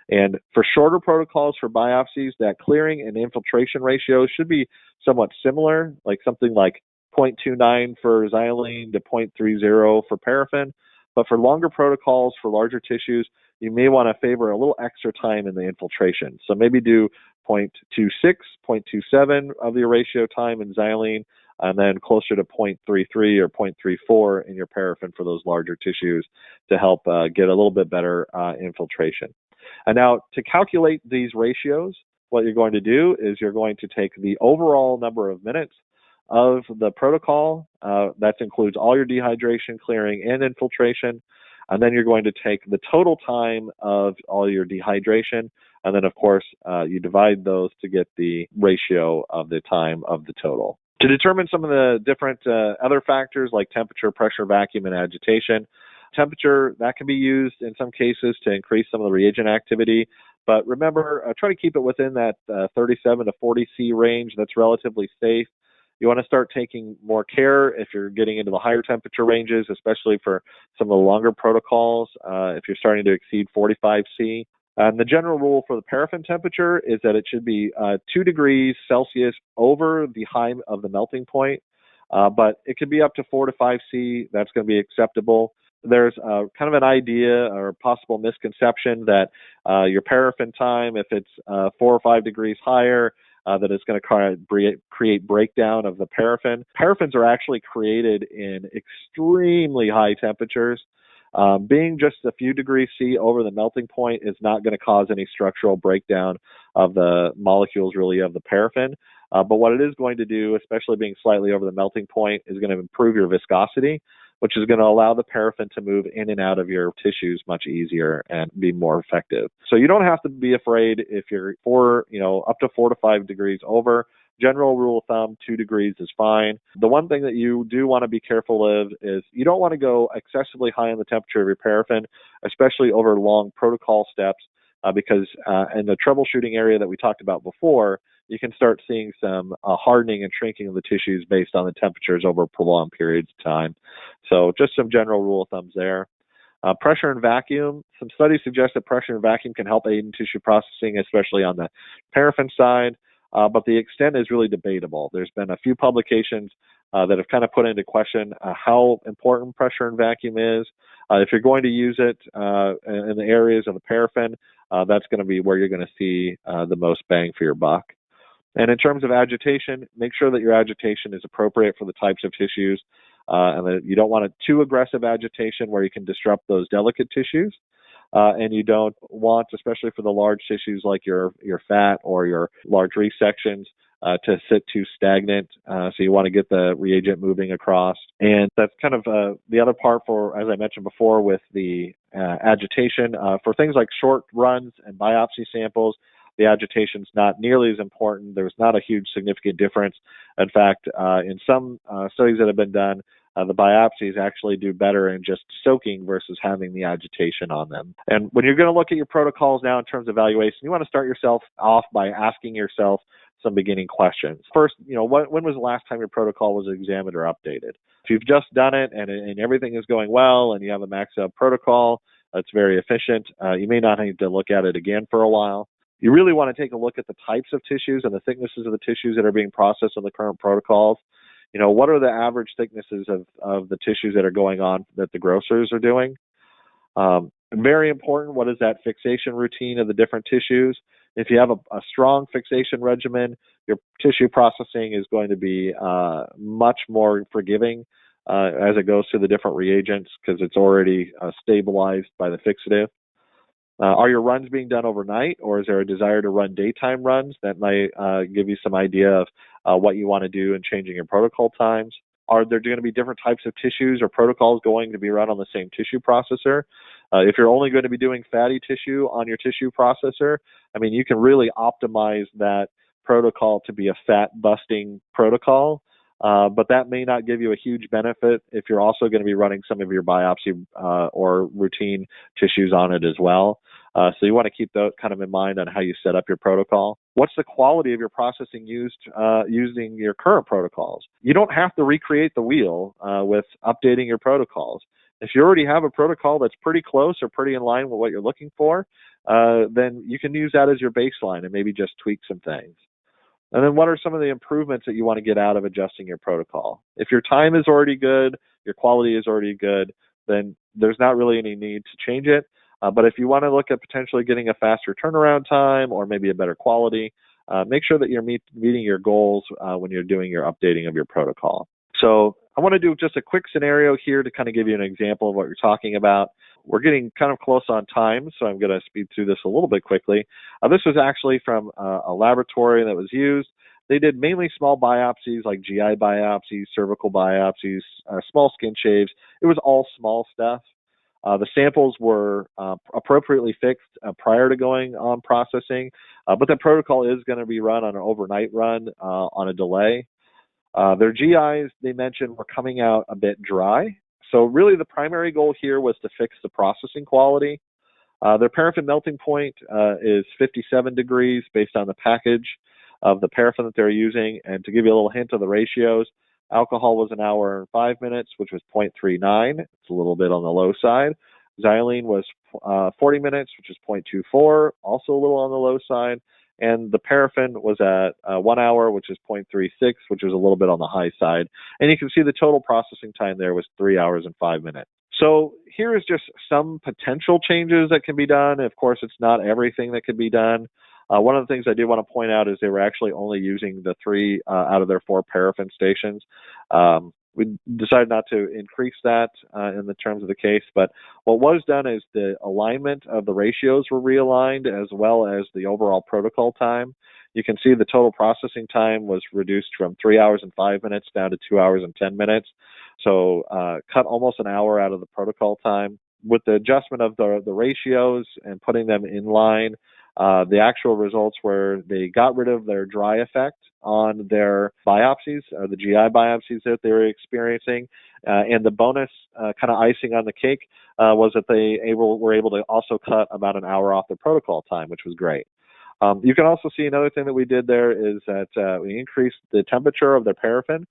And for shorter protocols for biopsies, that clearing and infiltration ratio should be somewhat similar, like something like 0.29 for xylene to 0.30 for paraffin. But for longer protocols for larger tissues, you may want to favor a little extra time in the infiltration. So maybe do 0.26, 0.27 of the ratio time in xylene, and then closer to 0.33 or 0.34 in your paraffin for those larger tissues to help get a little bit better infiltration. And now to calculate these ratios, what you're going to do is you're going to take the overall number of minutes of the protocol. That includes all your dehydration, clearing, and infiltration. And then you're going to take the total time of all your dehydration. And then, of course, you divide those to get the ratio of the time of the total. To determine some of the different other factors like temperature, pressure, vacuum, and agitation, temperature, that can be used in some cases to increase some of the reagent activity. But remember, try to keep it within that 37 to 40 C range. That's relatively safe. You want to start taking more care if you're getting into the higher temperature ranges, especially for some of the longer protocols, if you're starting to exceed 45 C. And the general rule for the paraffin temperature is that it should be 2 degrees Celsius over the high of the melting point, but it could be up to 4 to 5 C. That's going to be acceptable. There's kind of an idea or possible misconception that your paraffin time, if it's 4 or 5 degrees higher, that it's going to create breakdown of the paraffin. Paraffins are actually created in extremely high temperatures. Being just a few degrees C over the melting point is not going to cause any structural breakdown of the molecules really of the paraffin. But what it is going to do, especially being slightly over the melting point, is going to improve your viscosity, which is going to allow the paraffin to move in and out of your tissues much easier and be more effective. So you don't have to be afraid if you're up to 4 to 5 degrees over. General rule of thumb, 2 degrees is fine. The one thing that you do want to be careful of is you don't want to go excessively high in the temperature of your paraffin, especially over long protocol steps, because in the troubleshooting area that we talked about before, you can start seeing some hardening and shrinking of the tissues based on the temperatures over prolonged periods of time. So just some general rule of thumbs there. Pressure and vacuum. Some studies suggest that pressure and vacuum can help aid in tissue processing, especially on the paraffin side, but the extent is really debatable. There's been a few publications that have kind of put into question how important pressure and vacuum is. If you're going to use it in the areas of the paraffin, that's going to be where you're going to see the most bang for your buck. And in terms of agitation, make sure that your agitation is appropriate for the types of tissues, and that you don't want a too aggressive agitation where you can disrupt those delicate tissues. And you don't want, especially for the large tissues like your fat or your large resections, to sit too stagnant. So you want to get the reagent moving across. And that's kind of the other part for, as I mentioned before, with the agitation. For things like short runs and biopsy samples, the agitation is not nearly as important. There's not a huge significant difference. In fact, in some studies that have been done, the biopsies actually do better in just soaking versus having the agitation on them. And when you're going to look at your protocols now in terms of evaluation, you want to start yourself off by asking yourself some beginning questions. First, when was the last time your protocol was examined or updated? If you've just done it and everything is going well and you have a maxed out protocol that's very efficient, you may not need to look at it again for a while. You really want to take a look at the types of tissues and the thicknesses of the tissues that are being processed in the current protocols. What are the average thicknesses of the tissues that are going on that the grocers are doing? Very important, what is that fixation routine of the different tissues? If you have a strong fixation regimen, your tissue processing is going to be much more forgiving as it goes through the different reagents because it's already stabilized by the fixative. Are your runs being done overnight, or is there a desire to run daytime runs? That might give you some idea of what you want to do in changing your protocol times. Are there going to be different types of tissues or protocols going to be run on the same tissue processor? If you're only going to be doing fatty tissue on your tissue processor, you can really optimize that protocol to be a fat-busting protocol. But that may not give you a huge benefit if you're also going to be running some of your biopsy or routine tissues on it as well. So you want to keep that kind of in mind on how you set up your protocol. What's the quality of your processing used using your current protocols? You don't have to recreate the wheel with updating your protocols. If you already have a protocol that's pretty close or pretty in line with what you're looking for, then you can use that as your baseline and maybe just tweak some things. And then what are some of the improvements that you want to get out of adjusting your protocol? If your time is already good, your quality is already good, then there's not really any need to change it. But if you want to look at potentially getting a faster turnaround time or maybe a better quality, make sure that you're meeting your goals when you're doing your updating of your protocol. So I want to do just a quick scenario here to kind of give you an example of what you're talking about. We're getting kind of close on time, so I'm going to speed through this a little bit quickly. This was actually from a laboratory that was used. They did mainly small biopsies like GI biopsies, cervical biopsies, small skin shaves. It was all small stuff. The samples were appropriately fixed prior to going on processing, but the protocol is going to be run on an overnight run on a delay. Their GIs, they mentioned, were coming out a bit dry. So really the primary goal here was to fix the processing quality. Their paraffin melting point is 57 degrees based on the package. of the paraffin that they're using. And to give you a little hint of the ratios, alcohol was an hour and 5 minutes, which was 0.39. It's a little bit on the low side. Xylene was 40 minutes, which is 0.24, also a little on the low side. And the paraffin was at 1 hour, which is 0.36, which is a little bit on the high side. And you can see the total processing time there was 3 hours and 5 minutes. So here is just some potential changes that can be done. Of course, it's not everything that can be done. One of the things I do want to point out is they were actually only using the 3 out of their 4 paraffin stations. We decided not to increase that in the terms of the case, but what was done is the alignment of the ratios were realigned as well as the overall protocol time. You can see the total processing time was reduced from 3 hours and 5 minutes down to 2 hours and 10 minutes. So cut almost an hour out of the protocol time. With the adjustment of the ratios and putting them in line, the actual results were they got rid of their dry effect on their biopsies, or the GI biopsies that they were experiencing. And the bonus kind of icing on the cake was that they were able to also cut about an hour off their protocol time, which was great. You can also see another thing that we did there is that we increased the temperature of their paraffin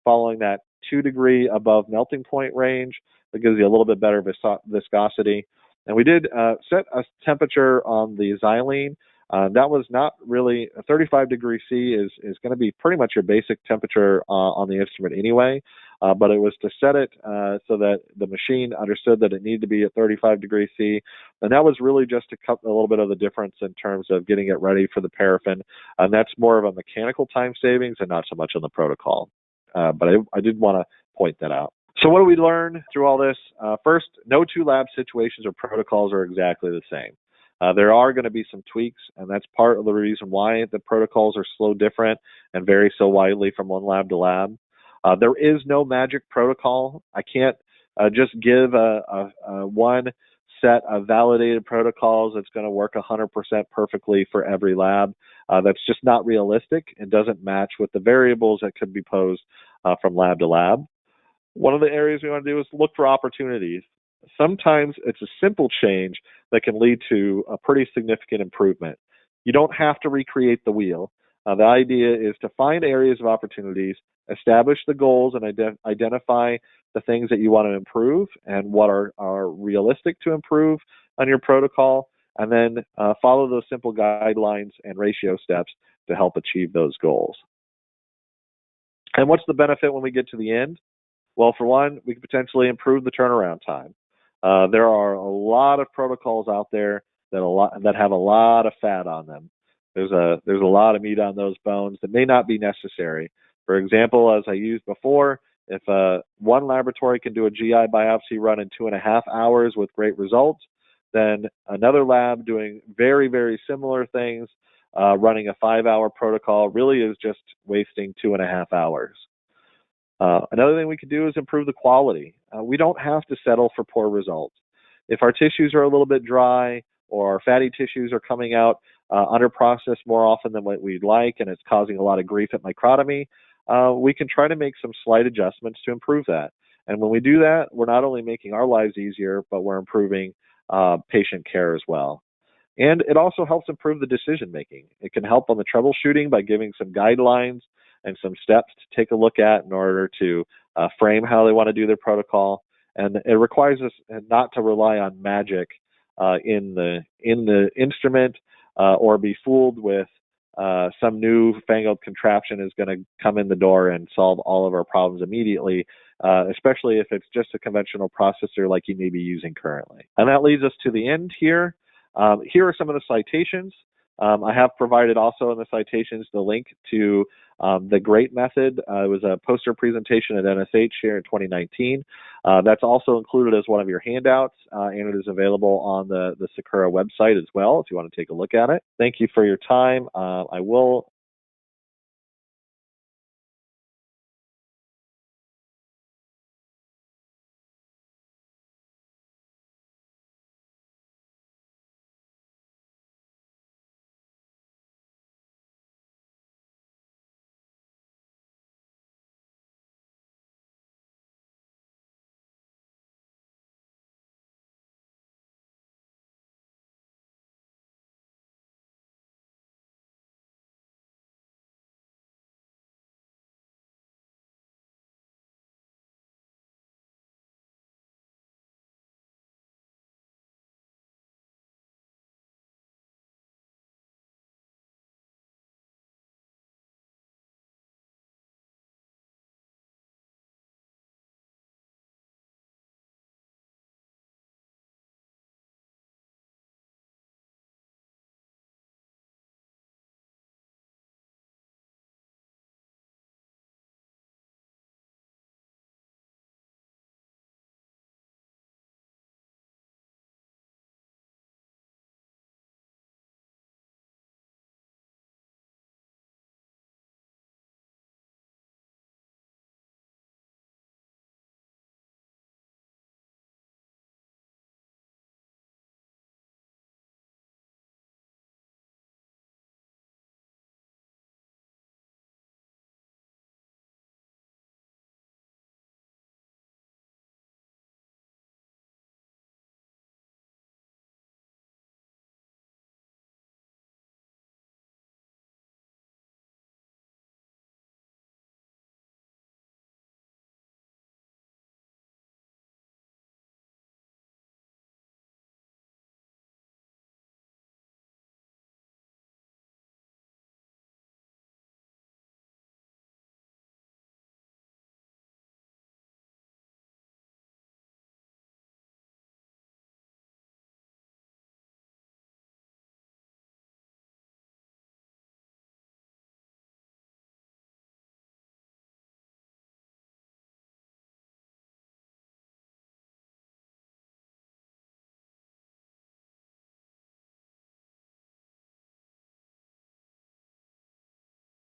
following that 2-degree above melting point range. That gives you a little bit better viscosity. And we did set a temperature on the xylene. That was not really, 35 degrees C is going to be pretty much your basic temperature on the instrument anyway, but it was to set it so that the machine understood that it needed to be at 35 degrees C, and that was really just to cut a little bit of the difference in terms of getting it ready for the paraffin, and that's more of a mechanical time savings and not so much on the protocol. But I did want to point that out. So what do we learn through all this? First, no 2 lab situations or protocols are exactly the same. There are going to be some tweaks, and that's part of the reason why the protocols are so different and vary so widely from one lab to lab. There is no magic protocol. I can't just give one set of validated protocols that's going to work 100% perfectly for every lab. That's just not realistic and doesn't match with the variables that could be posed from lab to lab. One of the areas we want to do is look for opportunities. Sometimes it's a simple change that can lead to a pretty significant improvement. You don't have to recreate the wheel. The idea is to find areas of opportunities, establish the goals, and identify the things that you want to improve and what are realistic to improve on your protocol, and then follow those simple guidelines and ratio steps to help achieve those goals. And what's the benefit when we get to the end? Well, for one, we could potentially improve the turnaround time. There are a lot of protocols out there that have a lot of fat on them. There's a lot of meat on those bones that may not be necessary. For example, as I used before, if one laboratory can do a GI biopsy run in 2.5 hours with great results, then another lab doing very, very similar things, running a 5-hour protocol, really is just wasting 2.5 hours. Another thing we could do is improve the quality. We don't have to settle for poor results. If our tissues are a little bit dry or our fatty tissues are coming out under process more often than what we'd like and it's causing a lot of grief at microtomy, we can try to make some slight adjustments to improve that. And when we do that, we're not only making our lives easier, but we're improving patient care as well. And it also helps improve the decision making. It can help on the troubleshooting by giving some guidelines and some steps to take a look at in order to frame how they want to do their protocol. And it requires us not to rely on magic in the instrument or be fooled with some new fangled contraption is going to come in the door and solve all of our problems immediately, especially if it's just a conventional processor like you may be using currently. And that leads us to the end here. Here are some of the citations. I have provided also in the citations the link to the GREAT method. It was a poster presentation at NSH here in 2019. That's also included as one of your handouts, and it is available on the Sakura website as well if you want to take a look at it. Thank you for your time. I will